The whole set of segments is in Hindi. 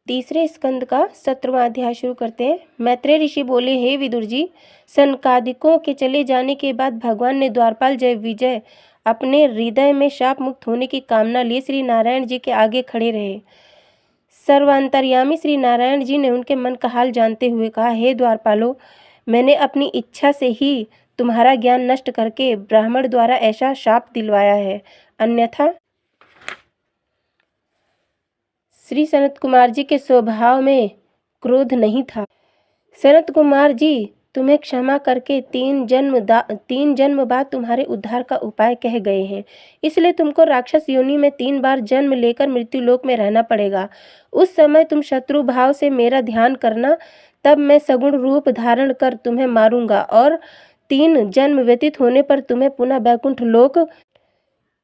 तीसरे स्कंद का 17वां अध्याय शुरू करते हैं। मैत्रेय ऋषि बोले, हे विदुर जी, सनकादिकों के चले जाने के बाद भगवान ने द्वारपाल जय विजय अपने हृदय में शाप मुक्त होने की कामना लिए श्री नारायण जी के आगे खड़े रहे। सर्वांतर्यामी श्री नारायण जी ने उनके मन का हाल जानते हुए कहा, हे द्वारपालो, मैंने अपनी इच्छा से ही तुम्हारा ज्ञान नष्ट करके ब्राह्मण द्वारा ऐसा शाप दिलवाया है, अन्यथा श्री सनत कुमार जी के स्वभाव में क्रोध नहीं था। सनत कुमार जी तुम्हें क्षमा करके 3 जन्म बाद तुम्हारे उद्धार का उपाय कह गए हैं, इसलिए तुमको राक्षस योनि में 3 बार जन्म लेकर मृत्यु लोक में रहना पड़ेगा। उस समय तुम शत्रु भाव से मेरा ध्यान करना, तब मैं सगुण रूप धारण कर तुम्हें मारूंगा और 3 जन्म व्यतीत होने पर तुम्हें पुनः बैकुंठ लोक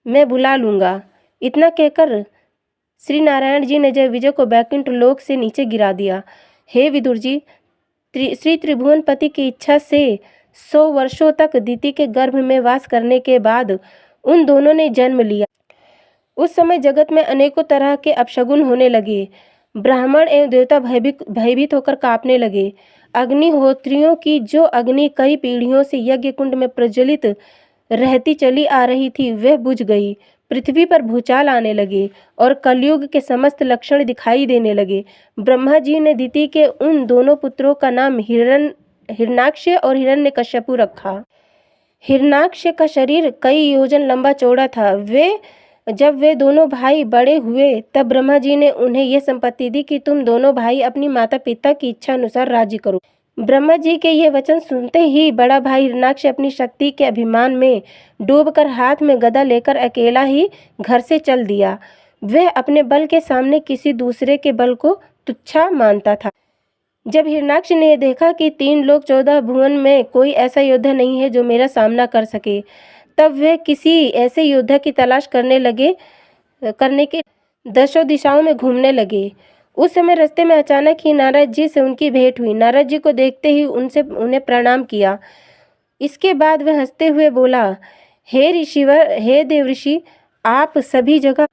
में बुला लूंगा। इतना कहकर श्री नारायण जी ने जय विजय को बैकुंठ लोक से नीचे गिरा दिया। हे विदुर जी, श्री त्रिभुवनपति की इच्छा से 100 वर्षों तक दिति के गर्भ में वास करने के बाद उन दोनों ने जन्म लिया। उस समय जगत में अनेकों तरह के अपशगुन होने लगे। ब्राह्मण एवं देवता भयभीत होकर कांपने लगे। अग्निहोत्रियों की जो अग्नि कई पीढ़ियों से यज्ञ कुंड में प्रज्वलित रहती चली आ रही थी, वह बुझ गई। पृथ्वी पर भूचाल आने लगे और कलयुग के समस्त लक्षण दिखाई देने लगे। ब्रह्मा जी ने दिति के उन दोनों पुत्रों का नाम हिरण्याक्ष और हिरण्यकश्यपु रखा। हिरण्याक्ष का शरीर कई योजन लंबा चौड़ा था। जब वे दोनों भाई बड़े हुए, तब ब्रह्मा जी ने उन्हें यह संपत्ति दी कि तुम दोनों भाई अपनी माता पिता की इच्छा अनुसार राज्य करो। ब्रह्मा जी के ये वचन सुनते ही बड़ा भाई हिरण्याक्ष अपनी शक्ति के अभिमान में डूबकर हाथ में गदा लेकर अकेला ही घर से चल दिया। वह अपने बल के सामने किसी दूसरे के बल को तुच्छा मानता था। जब हिरण्याक्ष ने देखा कि 3 लोक 14 भुवन में कोई ऐसा योद्धा नहीं है जो मेरा सामना कर सके, तब वह किसी ऐसे योद्धा की तलाश करने के 10 दिशाओं में घूमने लगे। उस समय रास्ते में अचानक ही नारद जी से उनकी भेंट हुई। नारद जी को देखते ही उन्हें प्रणाम किया। इसके बाद वह हंसते हुए बोला, हे देव ऋषि, आप सभी जगह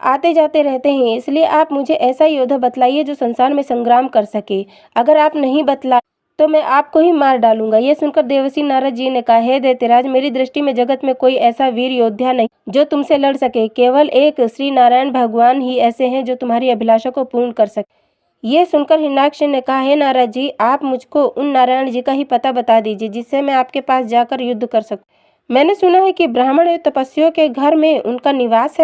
आते जाते रहते हैं, इसलिए आप मुझे ऐसा योद्धा बतलाइए जो संसार में संग्राम कर सके। अगर आप नहीं बतलाए तो मैं आपको ही मार डालूंगा। यह सुनकर देवर्षि नारद जी ने कहा, हे दैत्यराज, मेरी दृष्टि में जगत में कोई ऐसा वीर योद्धा नहीं जो तुमसे लड़ सके। केवल एक श्री नारायण भगवान ही ऐसे हैं जो तुम्हारी अभिलाषा को पूर्ण कर सके। यह सुनकर हिरण्याक्ष ने कहा, हे नारद जी, आप मुझको उन नारायण जी का ही पता बता दीजिए जिससे मैं आपके पास जाकर युद्ध कर सकूं। मैंने सुना है कि ब्राह्मण एवं तपस्वियों के घर में उनका निवास है।